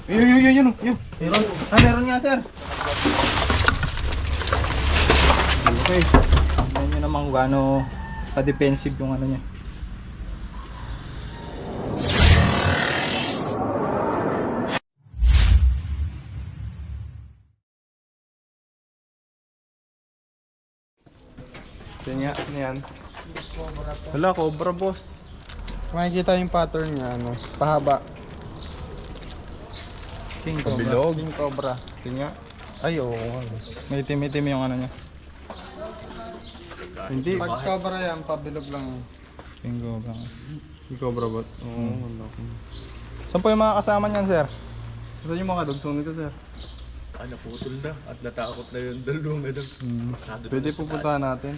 Yun. Meron. Meron nga, sir. Okay. Tignan nyo naman kung gaano ka-defensive yung ano niya. Yan. Wala, cobra boss. Makikita yung pattern niya, ano, pahaba. King cobra. Pabilog. King cobra. Tingnan. Ay, oo. May itim-itim yung ano niya. Hindi, pag cobra yan, pabilog lang. King cobra. King cobra bot? Oo, wala ko. Saan po yung mga kasama niyan, sir? Saan yung mga dugsong nito, sir? Naputol na at natakot na yung dalawang medal. Pwede pupuntahan natin.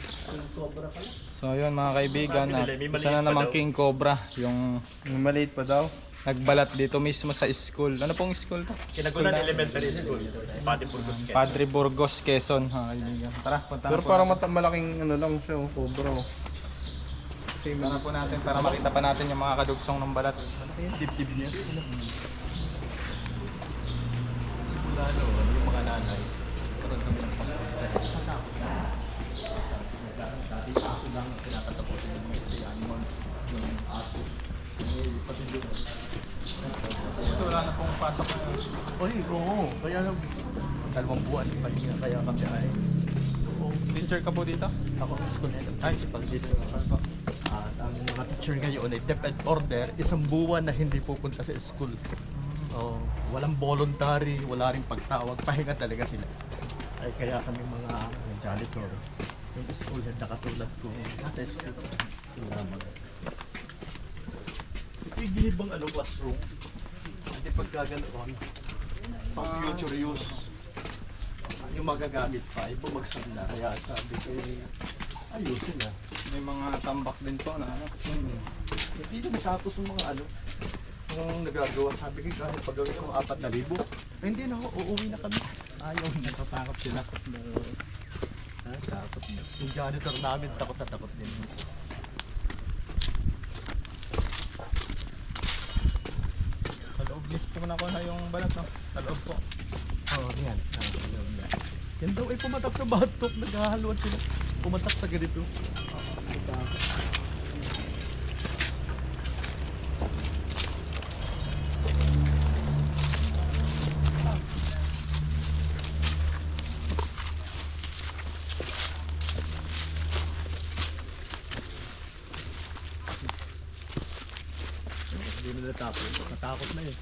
So yun mga kaibigan, isa na namang King Cobra yung Yung maliit pa daw. nagbalat dito mismo sa school. Ano pong school to? Kinagulan Elementary School, Padre Burgos, Quezon. Padre Burgos, Quezon. Ha, kaibigan. Tara, punta na Pero po parang natin. malaking ano lang siya, oh, cobra. Oh. Kasi Punta na po natin para makita pa natin yung mga kadugsong ng balat. dibdib niya. Lalo, yung mga nanay, karoon kami ng pagkakas. Dati aso lang pinakatapotin yung mga stray animals, yung aso. Pati yung Ito wala na pong pasok na yun. Oy, oo. Kaya 2 buwan pa niya, kaya kami ay Teacher ka po dito? ako ang school nito. Ay, si Pagdito. At ang mga teacher ngayon ay depth and order, 1 buwan na hindi pupunta sa school. Oh, walang voluntary, wala ring pagtawag, pahinga talaga sila. Ay kaya kami mga janitor, yung school head na katulad ko, nasa school. Lamang. Ipigilid bang ano classroom? Hindi pagkaganoon, pang future use. Yung magagamit pa, ay bumagsak na. Kaya sabi ko, ayusin na. May mga tambak din po na ano. Hindi na matapos yung mga ano, yung nagagawa. Sabi ko, kahit pagawin ko 4,000. Hindi na ako, uuwi na kami. Ayaw, natatakot sila. Takot na. Yung janitor namin, takot na takot din. Sa loob mismo po na ko na yung balat, no? Sa loob po. Oo, yan. Yan daw ay pumatak sa batok, naghahaluan sila. Pumatak sa ganito. Hindi na natapos. Natakot na eh.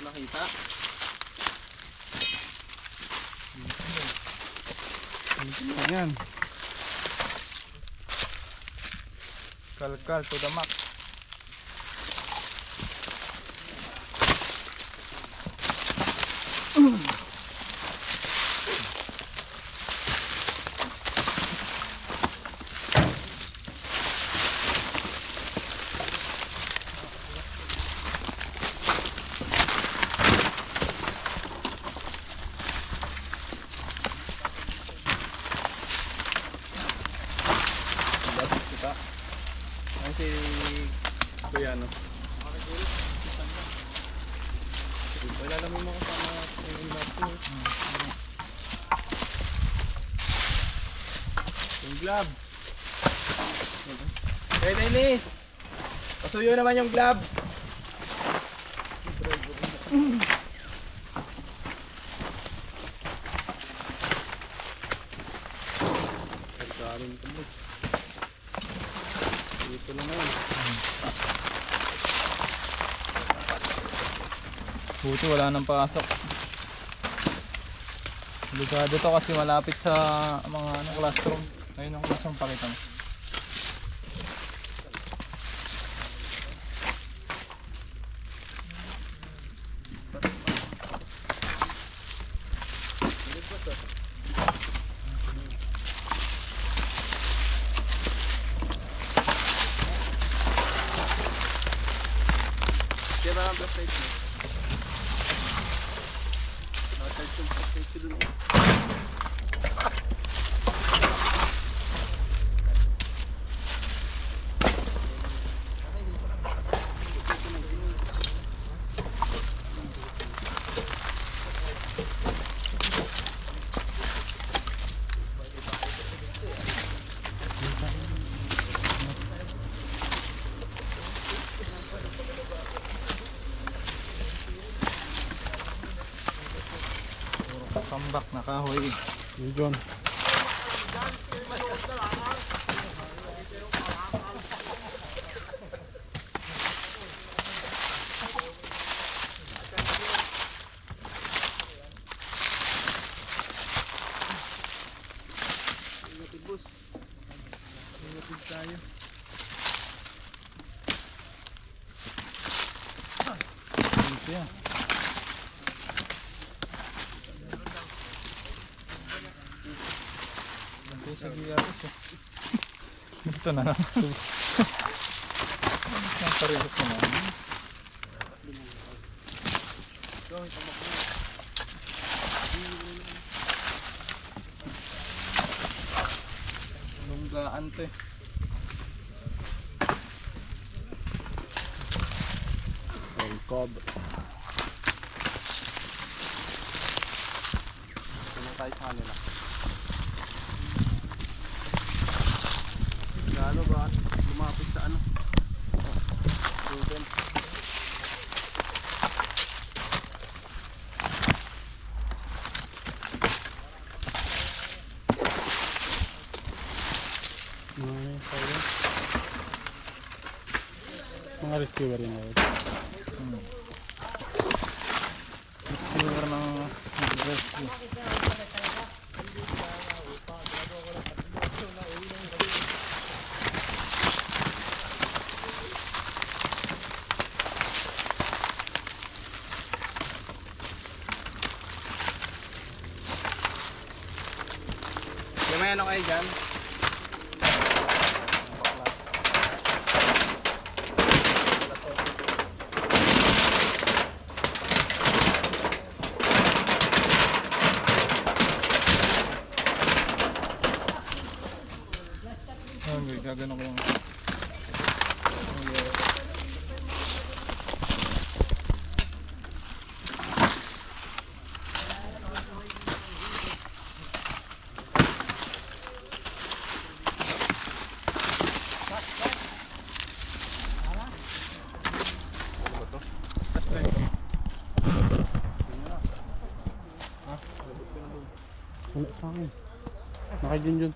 Nakita? Ayan. Kalkal to the max. Kita. Ayan si Kuya, no? Wala lang yung mga kasama yung laptop. Yung glove. Hey Dennis! Pasuyo naman yung gloves. Pagkarin ko mo. Dito lang ngayon. Buti wala nang pasok. Delikado to kasi malapit sa mga classroom. Ayun ang classroom, pakita mo. Kaya ba ang flashlight mo? Nakasarge yung flashlight ko dun. Tambak na kahoy. Yun John. Dito yan. Dito sa GRS eh. Dito na lang. Naparehas na naman. Lunggaan to eh. Cob. Ano tayo sa kanila? Gano ba? Lumapit sa ano? Student. Mga rescuer yun ngayon. Rescuer ng rescue. May ano kayo dyan? Okay, gagano ko yung Wala sa akin. Nakajun.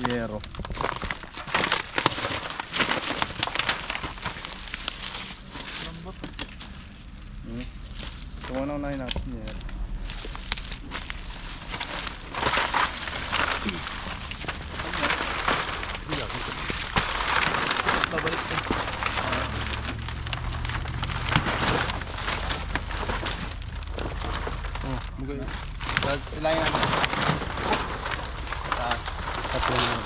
Yero. Tumanong na natin yero. Babalik ko. Oh, bugay. Ilayin natin. Tapos, tatlong na.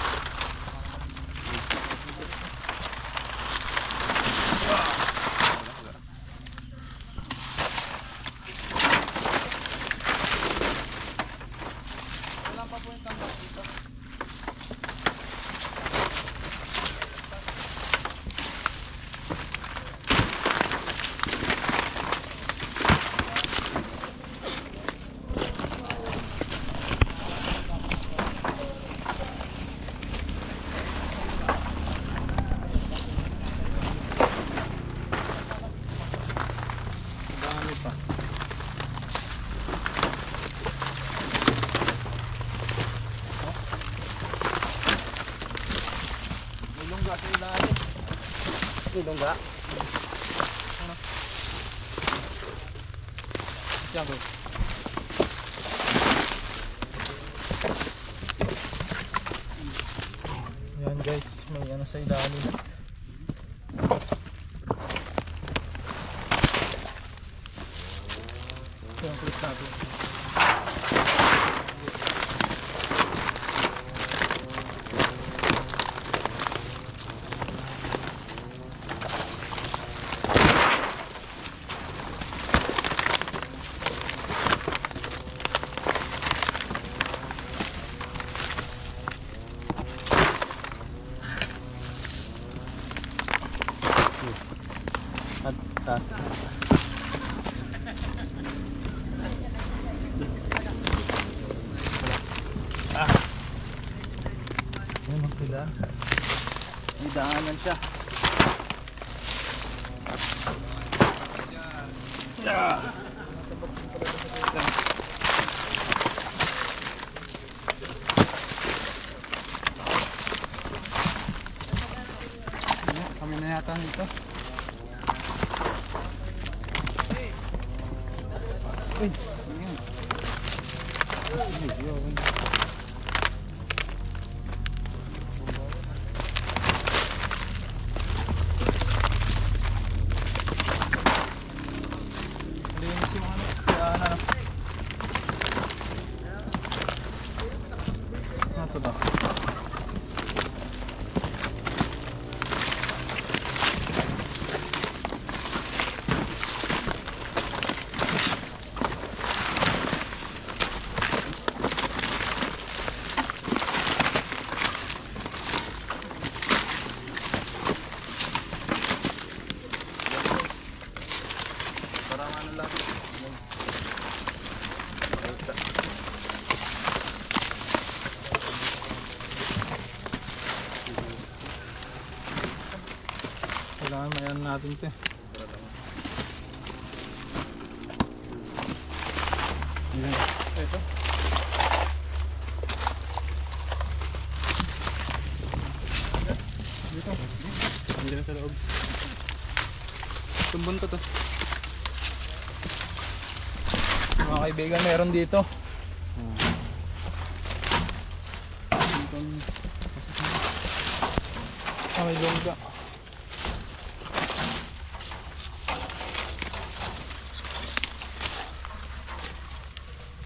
Dami pa. May lungga sa ilalim. Ilongga. Siya ko. Yan guys, may ano sa ilalim. Ito yung clip natin. At Yan ang pila. May daanan siya. kami na yata dito. Uy, ayan. Ay, yun. Linis yung ano. Kaya ano. Ano to ba? Parang ano lang. Kailangan mayan natin ito. Ayan. Ito. Dito. Hindi na sa loob. Tumbon to to. Mga kaibigan, meron dito. Ah, may lungga.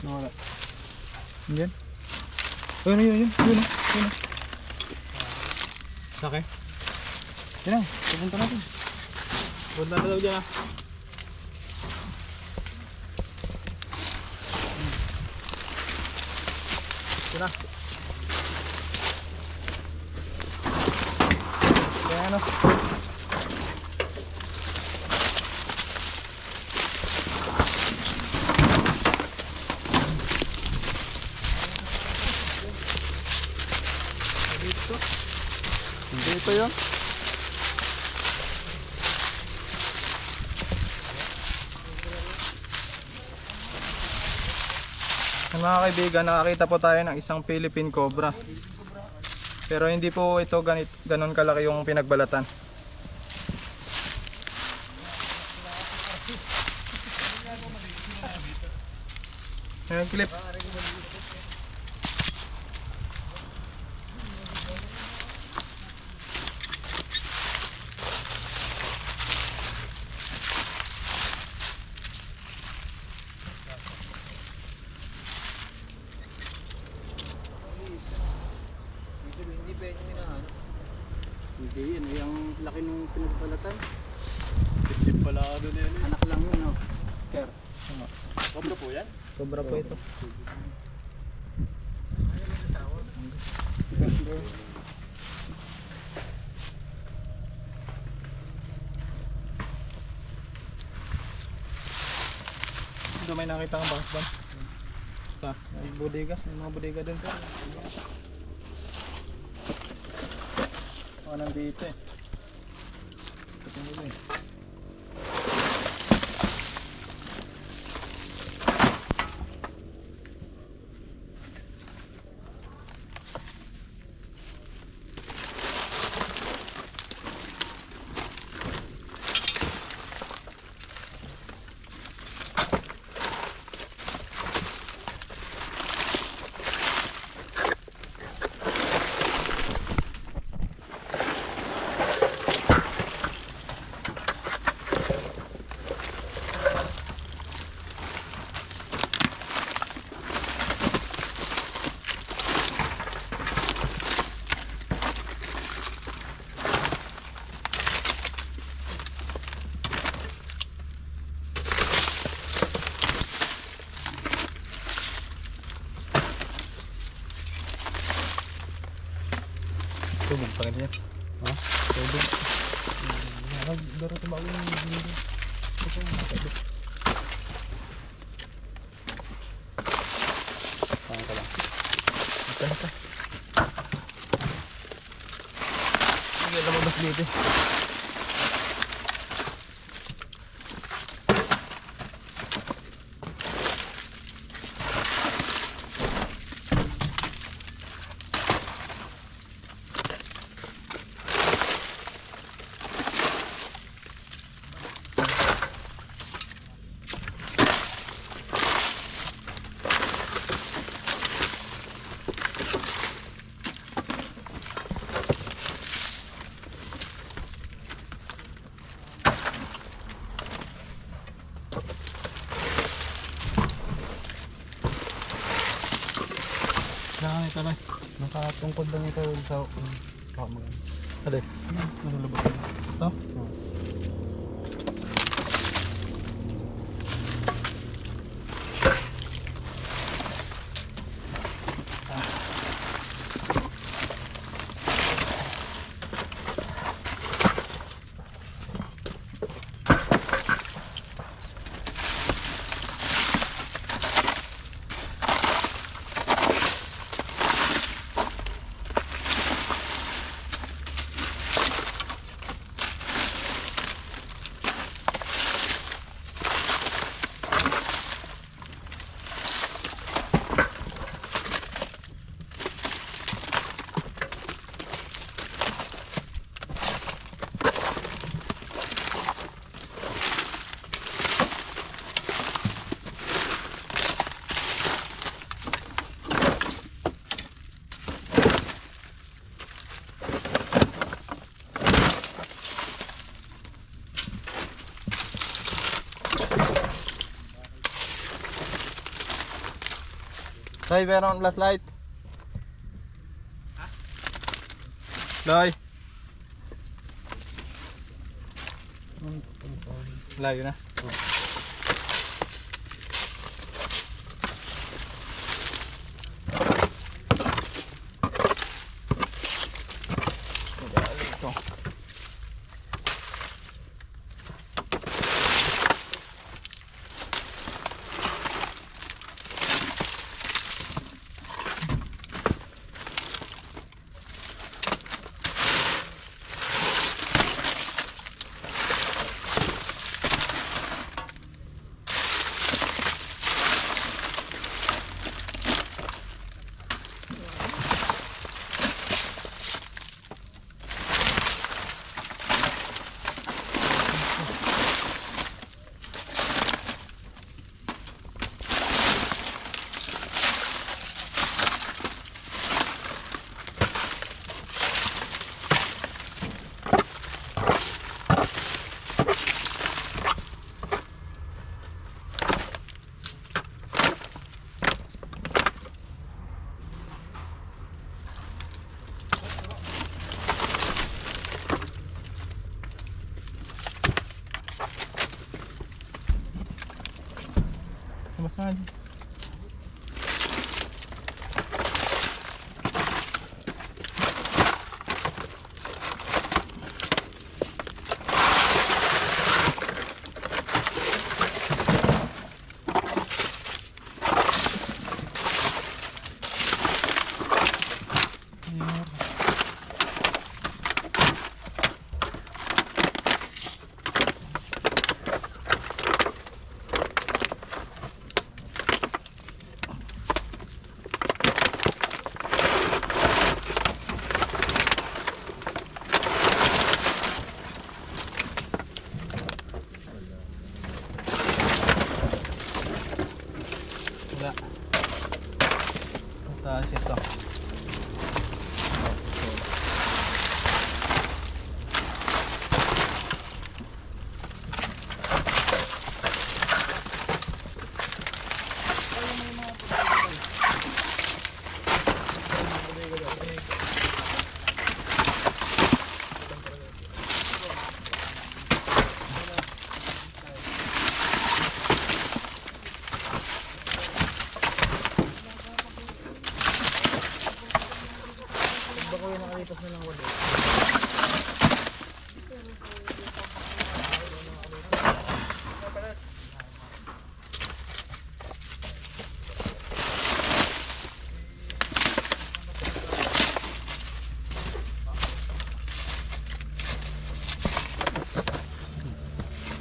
Nawala. Yan. Ayun, ayun, ayun. Ayun, ayun. Sake? Yan na, pupunta natin. Punta na daw dyan ah. Ito na. Kaya ano. Dito. Dito yun. Mga kaibigan, nakakita po tayo ng isang Philippine Cobra. Pero hindi po ito ganun kalaki yung pinagbalatan. Ayan, clip. Hindi yun, yung laki nung pinagbalatan. Tip pala ano na yan. Anak lang yun, no? Sir. Sobra po yan. Sobra po ito. Ito may nakita kang box ban? Sa may bodega, may mga bodega din pero. Nandito eh. Ito nila eh. Tubig pa ganyan. Ha? Tubig. Daro sa bago ng dito. Ito ang nakabit. Saan ka lang? Ito na ka. Sige, lumabas dito. Ito na. Nakatungkod lang ito sa pamagan. Alay. Ano labas? Ito? Loy, meron flashlight. Loy. Layo na. Ito. Masad. Wala. Taas ito.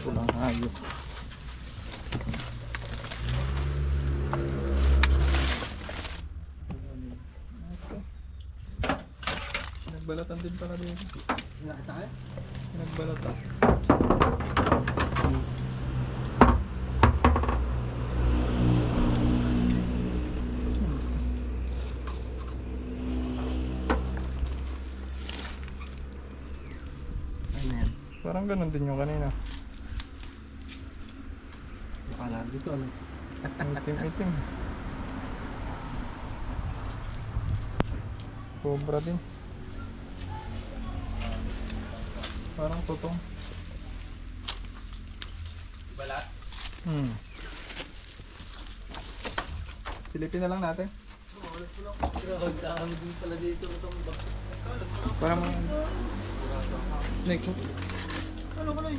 Pulang hayop. Nagbalatan din pala dito. Nagbalatan. Parang ganun din yung kanina. Akala dito ano? Itim-itim. Cobra din. Parang totong. Balat? Silipin na lang natin. Grabe din pala dito itong box. Para mo... Next. Ano ko lang?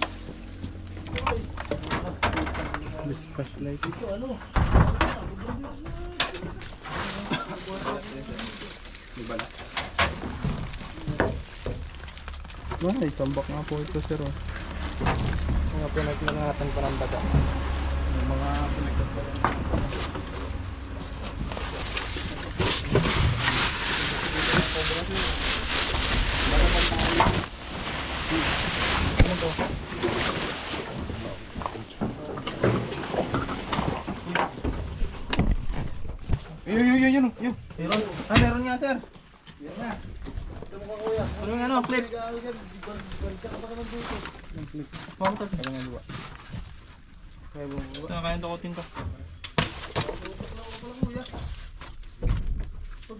This flashlight. Ito ano? May balat. Ay, tambak nga po ito sir. Mga pinaglanatan pa ng baga. Yung mga pinaglanatan. Ano to? Yun. Meron. Meron nga sir. Yan nga. Ano yung ano, clip? Pangkas. Ano nga luwa? Ito na kayang tukutin to.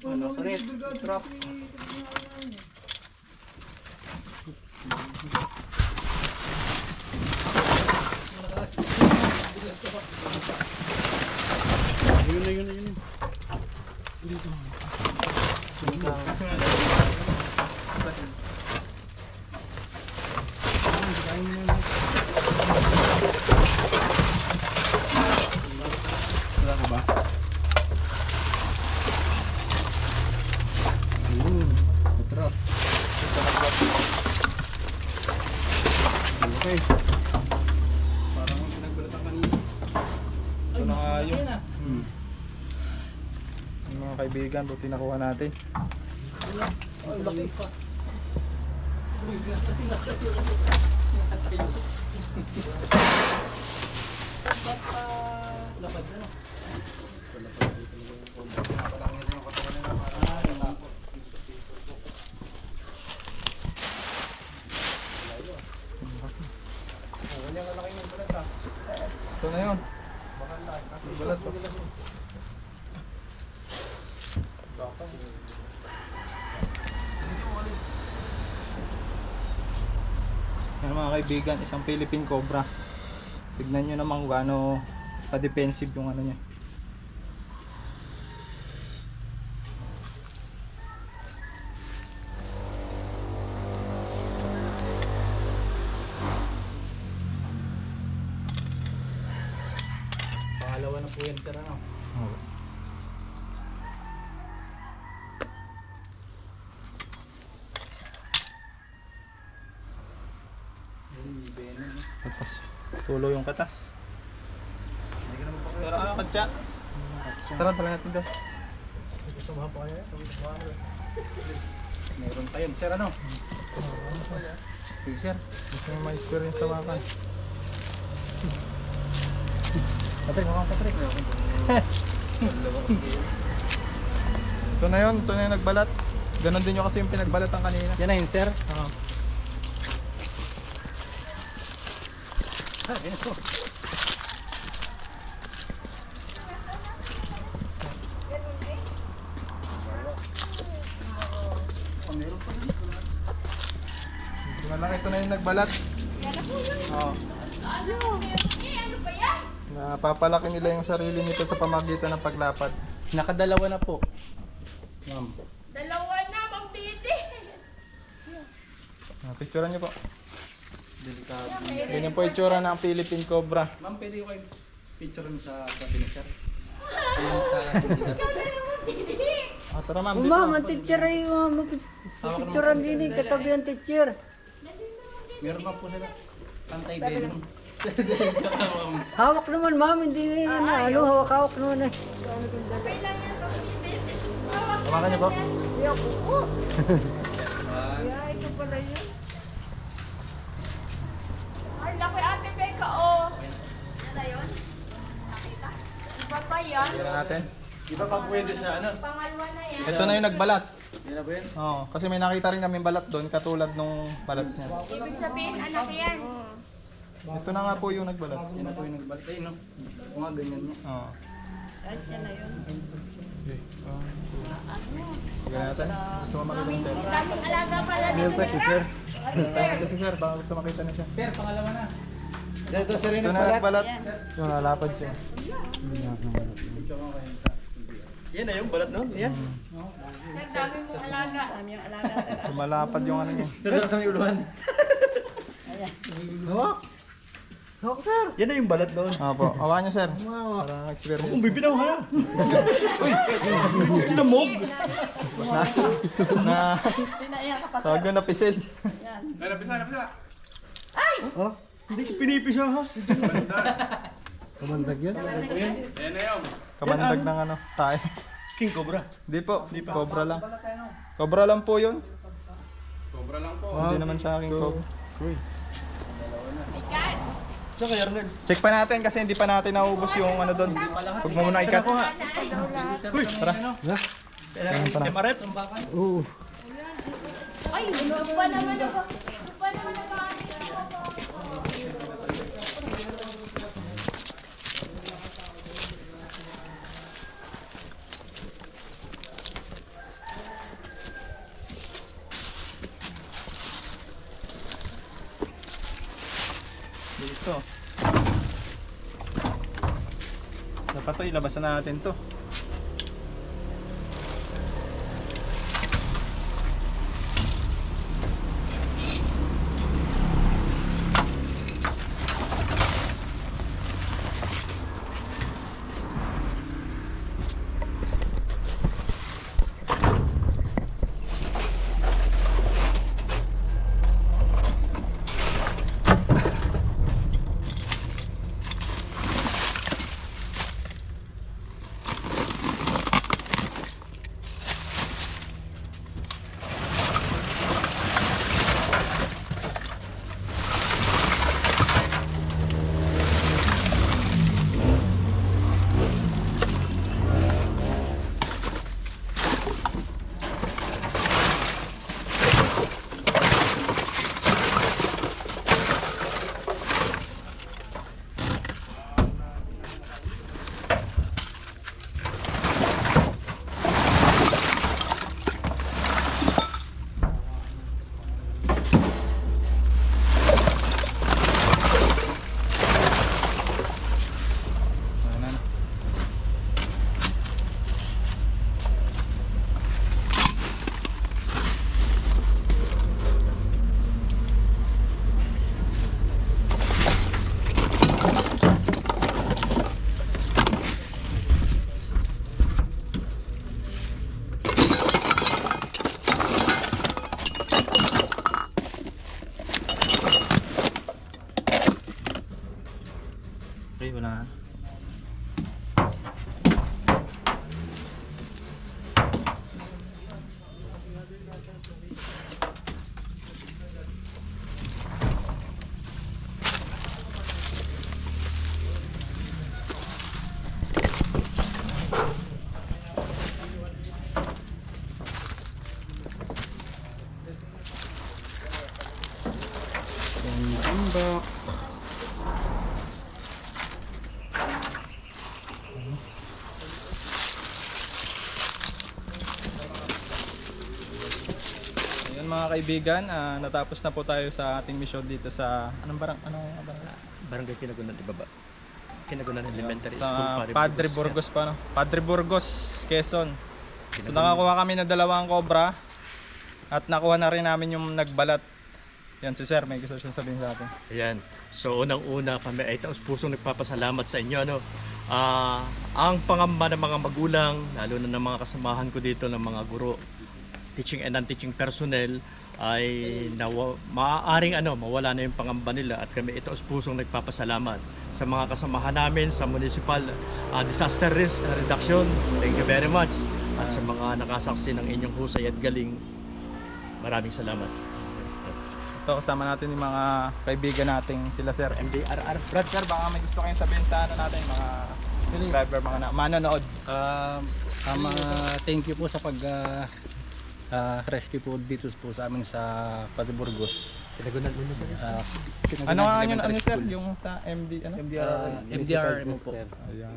Ano, sarit. Drop. Yun. Wala ka ba? Trap. Okay. Parang kung pinagbalatan kanina. Ito na nga yun. Yung mga kaibigan, buti nakuha natin. Ay, laki pa. Lapad na. Ito na yun. Balat pa. Yan mga kaibigan, isang Philippine Cobra. Tignan nyo naman kung gaano pa-defensive yung ano niya. Pangalawa na po yan, sir, ano? Katas. Tulo yung katas. Tara ka, katsa. Tara, tala natin doon. Gusto mo pa kaya? Meron pa yun, sir, ano? Sige, sir. Gusto mo ma-experience sa wakan. Patrick, makang Patrick. Ito na yun, ito na yung nagbalat. Ganon din yung kasi yung pinagbalatan kanina. Yan na yun, sir. Oo. Malaki ito na yung nagbalat. Oo. Napapalaki nila yung sarili nito sa pamagitan ng paglapad. Nakadalawa na po. Ma'am. Dalawa na, Mang Piti. Picturean niyo po. Delikado. Ganyan po yung itsura ng Philippine Cobra. Ma'am, pwede ko kayo picture sa cabinet, sir? Ayun sa cabinet. Ah, tara ma'am. Oh, ma'am, ang teacher ay picturean din eh, katabi ang teacher. Meron pa po sila. Anti-venom. Hawak naman, ma'am, hindi na ano, hawak naman eh. Hawakan niyo po. Ay, laki Ate Becca, oh. Yan na yun? Nakita? Iba pa yan? Tira natin. Di ba pa pwede sa ano? Pangalawa na yan. Ito na yung nagbalat. Yan na ba yan? Oo, kasi may nakita rin kami balat doon, katulad nung balat niya. Ibig sabihin, anak yan. Ito na nga po yung nagbalat. Yan na po yung nagbalik. Ayun, no? Mga ganyan niya. Oo. Ay, siya na yun. Okay. Tignan natin. Gusto mo makita niya, sir? Daming alaga pala dito. Sir. Kasi sir, baka gusto makita niya siya. Sir, pangalawa na. Dito, sir, Ito na nagbalat. Yung nalapad siya. Yan na yung balat noon. Yan. Sir, dami mong alaga. Malapad yung ano niya. Pero sa may uluhan. Hawak. Hawak, sir. Yan na yung balat noon. Opo, hawakan niyo sir. Para experience. Kung bibitaw ka na. Uy! Kinamog! Na tawag yun na pisil. Hindi ka pinipisa ha. Kabandag ng ano, tayo. King Cobra. Hindi po, cobra lang. Cobra lang po yun. Sobra lang po. Hindi naman siya aking cobra. Saan kaya Arnold? Check pa natin kasi hindi pa natin naubos yung ano doon. Huwag mo muna ikat. Uy! Tara. MRF? Ay, ito pa naman ako. Ito pa naman ako. Dito. Dapat to, ilabas na natin to. Okay, wala na. Yung tambak. Ayun mga kaibigan, natapos na po tayo sa ating mission dito sa anong barang Barangay Kinagunan ibaba. Kinagunan Elementary sa School, Padre Burgos pa, no? Padre Burgos, Quezon. So, nakakuha kami na 2 cobra at nakuha na rin namin yung nagbalat. Yan si Sir, may gusto siyang sabihin sa atin. Ayan. So unang-una kami ay taos-pusong nagpapasalamat sa inyo, no. Ang pangamba ng mga magulang, lalo na ng mga kasamahan ko dito ng mga guro, teaching and non-teaching personnel, ay maaaring mawala na yung pangamba nila, at kami taos-pusong nagpapasalamat sa mga kasamahan namin sa Municipal Disaster Risk Reduction. Thank you very much. At sa mga nakasaksi ng inyong husay at galing, maraming salamat. Ito, kasama natin yung mga kaibigan nating sila Sir. MDRR. Brad, Sir, baka may gusto kayong sabihin sa natin, mga subscriber, mga manonood. Thank you po sa pag rescue po dito po sa amin sa Padre Burgos. Kinagunan Ano nga yun, Sir? Yung sa MD, ano? MDRM po. Ayan.